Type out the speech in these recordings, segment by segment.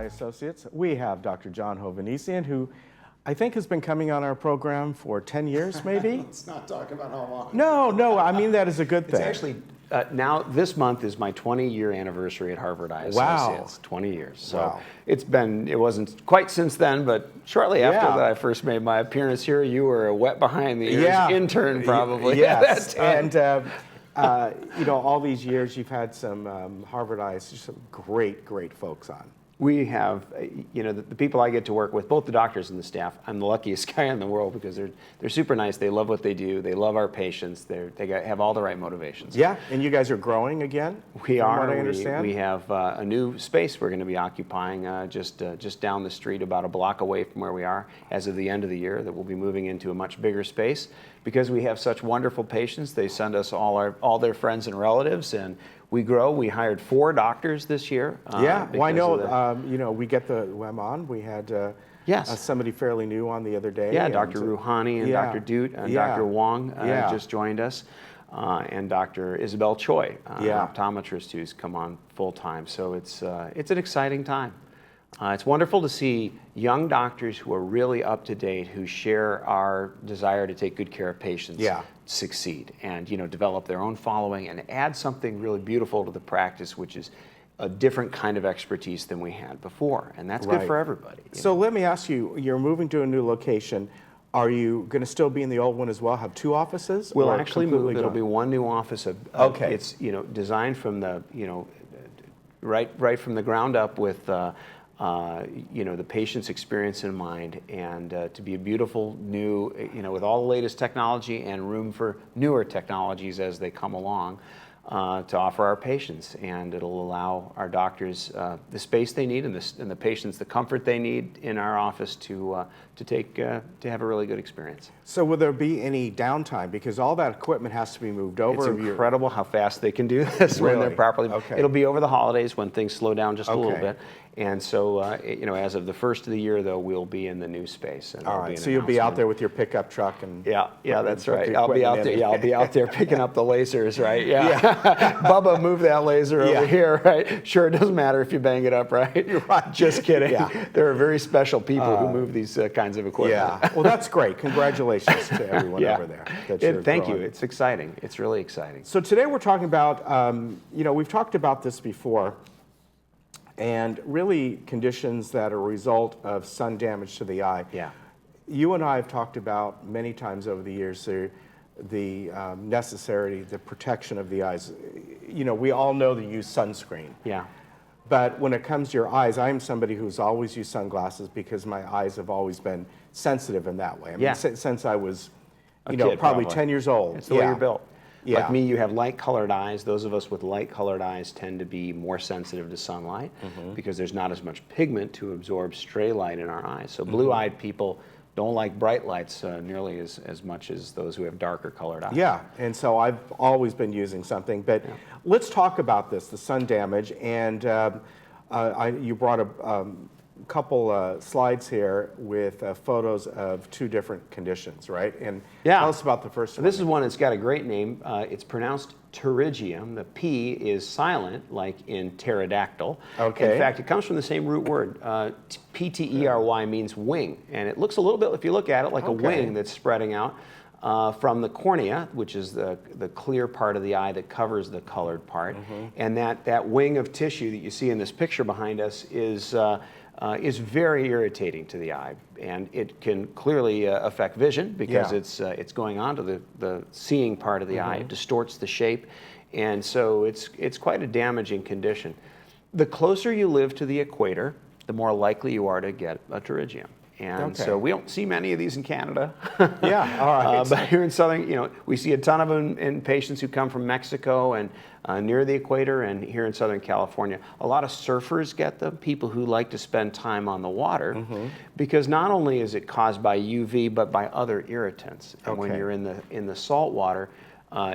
Associates. We have Dr. John Hovannisian, who I think has been coming on our program for 10 years, maybe? Let's not talk about how long. No, I mean that is a good thing. It's actually, now this month is my 20-year anniversary at Harvard Eye Associates. 20 years. So it wasn't quite since then, but shortly after that I first made my appearance here, you were a wet behind the ears intern probably. Yes, and all these years you've had some Harvard Eye, some great folks on. We have, the people I get to work with, both the doctors and the staff, I'm the luckiest guy in the world because they're super nice. They love what they do. They love our patients. They have all the right motivations. Yeah, and you guys are growing again? We are. From what I understand. We have a new space we're going to be occupying just down the street, about a block away from where we are, as of the end of the year, that we'll be moving into a much bigger space. Because we have such wonderful patients, they send us all their friends and relatives, and we grow. We hired 4 doctors this year. Well, I know. We get the WEM on. We had somebody fairly new on the other day. Yeah, Dr. Rouhani and Dr. Doot and Dr. Wong just joined us, and Dr. Isabel Choi, an optometrist who's come on full time. So it's an exciting time. It's wonderful to see young doctors who are really up to date, who share our desire to take good care of patients, succeed and develop their own following and add something really beautiful to the practice, which is a different kind of expertise than we had before, and that's good for everybody. So let me ask you: you're moving to a new location. Are you going to still be in the old one as well? Have 2 offices? We'll actually move. There'll be one new office. It's designed from the right from the ground up with. The patient's experience in mind, and to be a beautiful new, with all the latest technology and room for newer technologies as they come along, to offer our patients. And it'll allow our doctors the space they need and the patients the comfort they need in our office to have a really good experience. So will there be any downtime, because all that equipment has to be moved over? It's incredible how fast they can do this when they're properly. It'll be over the holidays when things slow down just a little bit. And so, as of the first of the year, though, we'll be in the new space. And all right, so you'll be out there with your pickup truck and that's right. I'll be out there. I'll be out there picking up the lasers, right? Bubba, move that laser over here, right? Sure, it doesn't matter if you bang it up, right? You're right. Just kidding. There are very special people who move these kinds of equipment. Well, that's great. Congratulations to everyone over there. Thank you. It's exciting. It's really exciting. So today we're talking about, we've talked about this before, and really conditions that are a result of sun damage to the eye. You and I have talked about many times over the years the necessity, the protection of the eyes. We all know to use sunscreen. But when it comes to your eyes, I'm somebody who's always used sunglasses because my eyes have always been sensitive in that way. I mean, since I was, probably 10 years old. It's the way you're built. Like me, you have light-colored eyes. Those of us with light-colored eyes tend to be more sensitive to sunlight because there's not as much pigment to absorb stray light in our eyes. So blue-eyed people don't like bright lights nearly as much as those who have darker colored eyes. And so I've always been using something. But let's talk about this, the sun damage. And you brought a couple slides here with photos of 2 different conditions, right? And tell us about the first one. This is one that's got a great name. It's pronounced pterygium. The P is silent, like in pterodactyl. In fact, it comes from the same root word. P-T-E-R-Y means wing. And it looks a little bit, if you look at it, like a wing that's spreading out from the cornea, which is the clear part of the eye that covers the colored part. And that wing of tissue that you see in this picture behind us is very irritating to the eye, and it can clearly affect vision because it's going on to the seeing part of the eye. It distorts the shape, and so it's quite a damaging condition. The closer you live to the equator, the more likely you are to get a pterygium. And so we don't see many of these in Canada. But here in southern, we see a ton of them in patients who come from Mexico and near the equator, and here in Southern California. A lot of surfers get them, people who like to spend time on the water, because not only is it caused by UV, but by other irritants. And when you're in the salt water,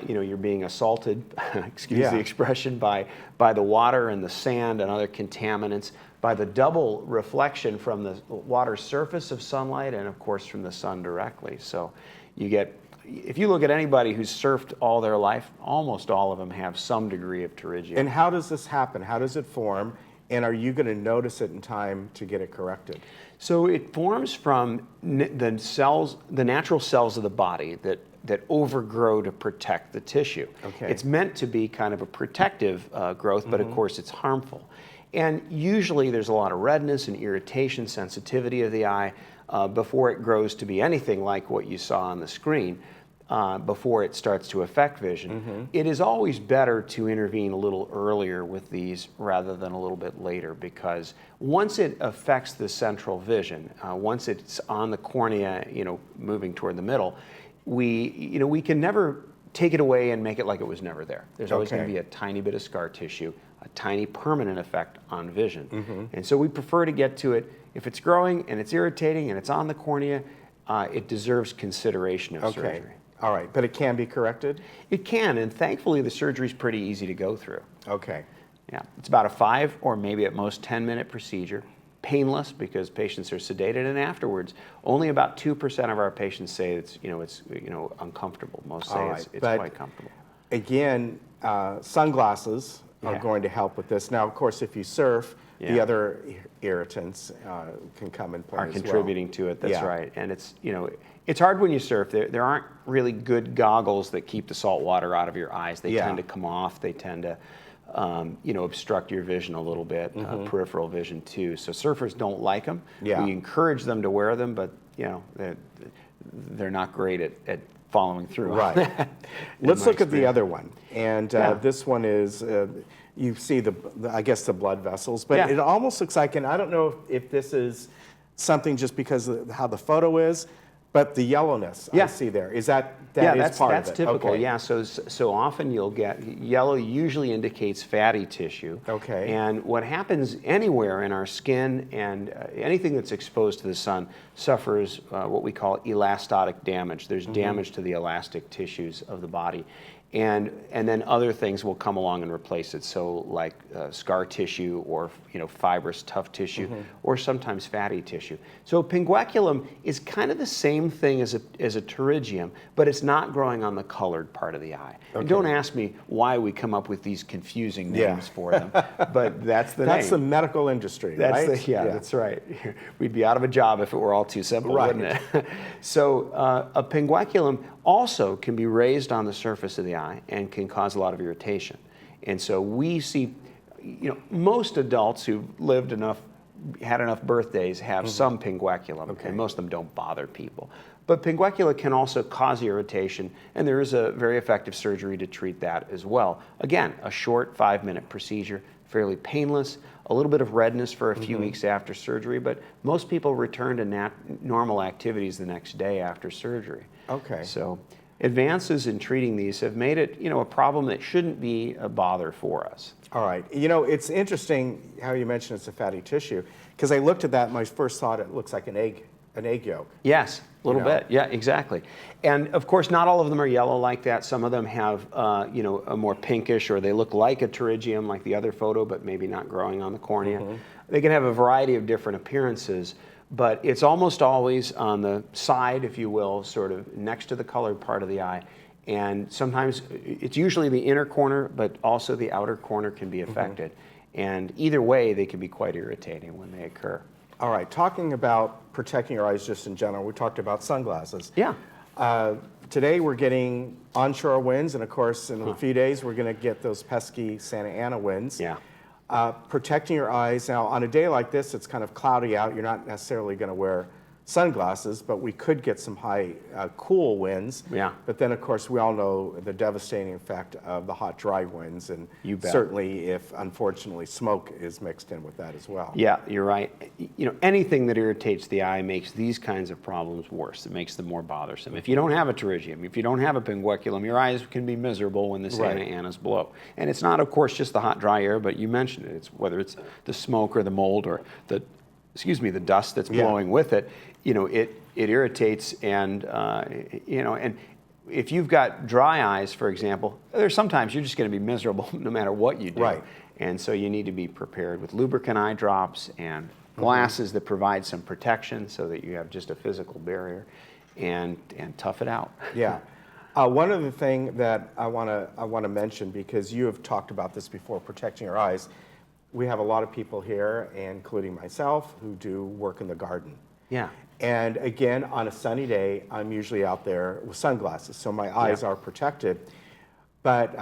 you're being assaulted, excuse the expression, by the water and the sand and other contaminants, by the double reflection from the water surface of sunlight and, of course, from the sun directly. So you get, if you look at anybody who's surfed all their life, almost all of them have some degree of pterygium. And how does this happen? How does it form? And are you going to notice it in time to get it corrected? So it forms from the cells, the natural cells of the body that overgrow to protect the tissue. Okay. It's meant to be kind of a protective growth, but of course it's harmful. And usually there's a lot of redness and irritation, sensitivity of the eye before it grows to be anything like what you saw on the screen. Before it starts to affect vision. It is always better to intervene a little earlier with these rather than a little bit later, because once it affects the central vision, once it's on the cornea, moving toward the middle, we can never take it away and make it like it was never there. There's always going to be a tiny bit of scar tissue, a tiny permanent effect on vision. And so we prefer to get to it. If it's growing and it's irritating and it's on the cornea, it deserves consideration of surgery. All right, but it can be corrected? It can, and thankfully the surgery is pretty easy to go through. Okay. Yeah, it's about a 5 or maybe at most 10-minute procedure, painless because patients are sedated, and afterwards, only about 2% of our patients say it's uncomfortable. Most say it's quite comfortable. Again, sunglasses are going to help with this. Now, of course, if you surf, the other irritants can come in play as well. Are contributing to it. That's right, and it's hard when you surf. There aren't really good goggles that keep the salt water out of your eyes. They tend to come off. They tend to, obstruct your vision a little bit, peripheral vision too. So surfers don't like them. Yeah. We encourage them to wear them, but they're not great at following through. Right. Let's look at the other one, and this one is. You see I guess the blood vessels, but it almost looks like, and I don't know if this is something just because of how the photo is, but the yellowness I see there, is that is part of it? That's typical. Okay. Yeah, so often you'll get yellow. Usually indicates fatty tissue. Okay. And what happens anywhere in our skin and anything that's exposed to the sun suffers what we call elastotic damage. There's damage to the elastic tissues of the body. And then other things will come along and replace it. So like scar tissue or fibrous tough tissue or sometimes fatty tissue. So pingueculum is kind of the same thing as a pterygium, but it's not growing on the colored part of the eye. Okay. And don't ask me why we come up with these confusing names for them, but that's the name. That's the medical industry, right? That's right. We'd be out of a job if it were all too simple, wouldn't it? So a pingueculum also can be raised on the surface of the eye and can cause a lot of irritation. And so we see, most adults who've had enough birthdays have some pingueculum, and most of them don't bother people. But pinguecula can also cause irritation, and there is a very effective surgery to treat that as well. Again, a short 5-minute procedure, fairly painless, a little bit of redness for a few weeks after surgery, but most people return to normal activities the next day after surgery. Okay. So advances in treating these have made it, a problem that shouldn't be a bother for us. All right. It's interesting how you mentioned it's a fatty tissue, because I looked at that and I first thought it looks like an egg yolk. Yes, a little bit. Yeah, exactly. And of course, not all of them are yellow like that. Some of them have, a more pinkish, or they look like a pterygium, like the other photo, but maybe not growing on the cornea. They can have a variety of different appearances, but it's almost always on the side, if you will, sort of next to the colored part of the eye. And sometimes it's usually the inner corner, but also the outer corner can be affected. And either way, they can be quite irritating when they occur. All right, talking about protecting your eyes just in general, we talked about sunglasses. Yeah. Today we're getting onshore winds, and of course in a few days we're going to get those pesky Santa Ana winds. Yeah. Protecting your eyes. Now, on a day like this, it's kind of cloudy out. You're not necessarily going to wear sunglasses, but we could get some high, cool winds. Yeah. But then, of course, we all know the devastating effect of the hot, dry winds, and You bet. certainly if, unfortunately, smoke is mixed in with that as well. Yeah, you're right. Anything that irritates the eye makes these kinds of problems worse. It makes them more bothersome. If you don't have a pterygium, if you don't have a pingueculum, your eyes can be miserable when the Santa Anas blow. And it's not, of course, just the hot, dry air, but you mentioned it. It's whether it's the smoke or the mold or the dust that's blowing with it. It irritates, and and if you've got dry eyes, for example, there's sometimes you're just going to be miserable no matter what you do. Right. And so you need to be prepared with lubricant eye drops and glasses that provide some protection so that you have just a physical barrier, and tough it out. Yeah. One other thing that I want to mention, because you have talked about this before, protecting your eyes. we have a lot of people here, including myself, who do work in the garden. Yeah. And again, on a sunny day, I'm usually out there with sunglasses, so my eyes are protected. But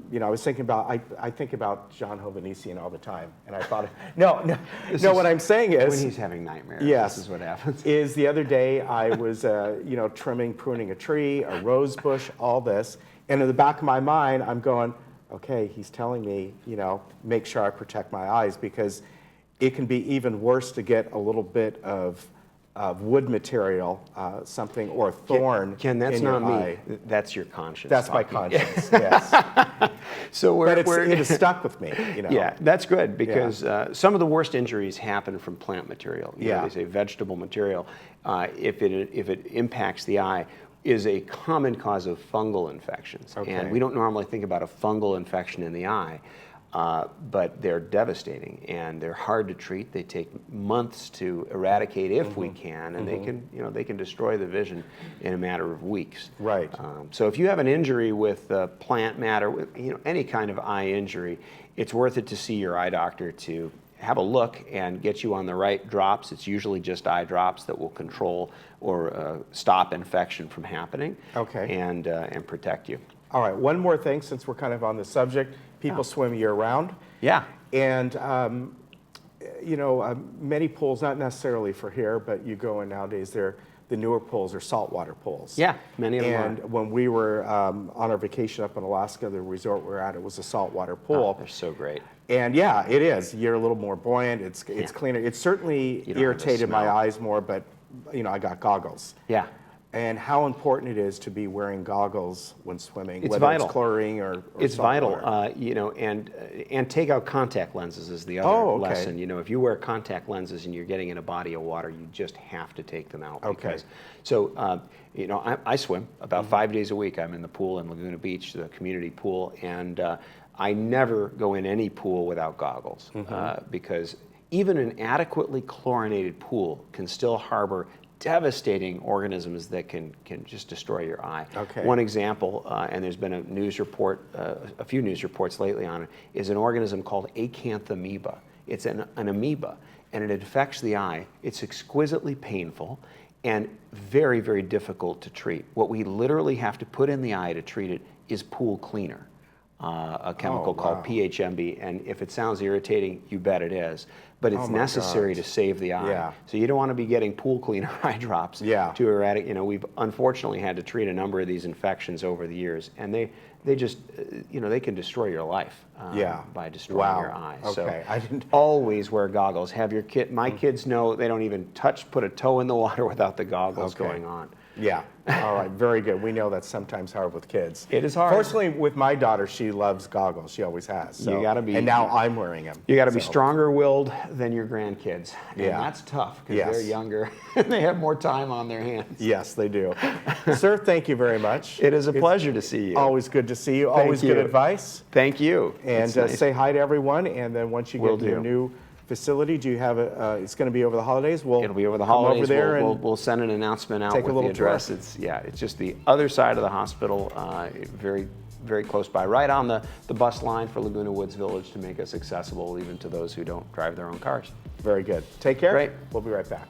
you know, I was thinking about, I think about John Hovannisian all the time, and I thought, no, what I'm saying is, when he's having nightmares, yes, this is what happens. Is the other day I was, you know, pruning a tree, a rose bush, all this, and in the back of my mind, I'm going, okay, he's telling me, you know, make sure I protect my eyes, because it can be even worse to get a little bit of wood material, something, or a thorn. Ken, that's in your not me. eye. That's your conscience. That's my conscience. Yes. So but it has stuck with me. You know. Yeah, that's good, because some of the worst injuries happen from plant material. You know, Yeah. they say vegetable material. If it impacts the eye, is a common cause of fungal infections. Okay. And we don't normally think about a fungal infection in the eye. But they're devastating, and they're hard to treat. They take months to eradicate if we can, and they can destroy the vision in a matter of weeks. Right. So if you have an injury with plant matter, with, you know, any kind of eye injury, it's worth it to see your eye doctor to have a look and get you on the right drops. It's usually just eye drops that will control or stop infection from happening. Okay. And protect you. All right. One more thing, since we're kind of on the subject. People swim year-round. Yeah. And, you know, many pools, not necessarily for here, but you go in nowadays, the newer pools are saltwater pools. Yeah, many of them And are. when we were on our vacation up in Alaska, the resort we were at, it was a saltwater pool. Oh, they're so great. And yeah, it is. You're a little more buoyant. It's cleaner. It certainly irritated my eyes more, but, you know, I got goggles. Yeah. And how important it is to be wearing goggles when swimming, It's whether vital. it's chlorine or It's saltwater. vital, you know, and take out contact lenses is the other lesson. You know, if you wear contact lenses and you're getting in a body of water, you just have to take them out. Okay. Because, so, you know, I swim about 5 days a week. I'm in the pool in Laguna Beach, the community pool, and I never go in any pool without goggles because even an adequately chlorinated pool can still harbor devastating organisms that can just destroy your eye. Okay. One example, and there's been a news report, a few news reports lately on it, is an organism called acanthamoeba. It's an amoeba, and it infects the eye. It's exquisitely painful and very, very difficult to treat. What we literally have to put in the eye to treat it is pool cleaner, a chemical called PHMB, and if it sounds irritating, you bet it is. But it's necessary to save the eye. Yeah. So you don't want to be getting pool cleaner eye drops to eradicate. You know, we've unfortunately had to treat a number of these infections over the years, and they just, you know, they can destroy your life by destroying your eyes. Okay. So I didn't. always wear goggles. Have your kid. My kids know they don't even put a toe in the water without the goggles going on. Yeah. All right. Very good. We know that's sometimes hard with kids. It is hard. Fortunately, with my daughter, she loves goggles. She always has. So, You gotta be- And now I'm wearing them. You got to be stronger-willed than your grandkids, and Yeah. that's tough because they're younger and they have more time on their hands. Yes, they do. Sir, thank you very much. It is a pleasure to see you. Always good to see you. Always good you. advice. Thank you. And It's nice. say hi to everyone. And then once you Will get to your do. new facility, do you have it's going to be over the holidays? It'll be over the come holidays. over there We'll send an announcement out take a with little the address. tour. It's just the other side of the hospital, very, very close by, right on the bus line for Laguna Woods Village to make us accessible even to those who don't drive their own cars. Very good. Take care. Great. We'll be right back.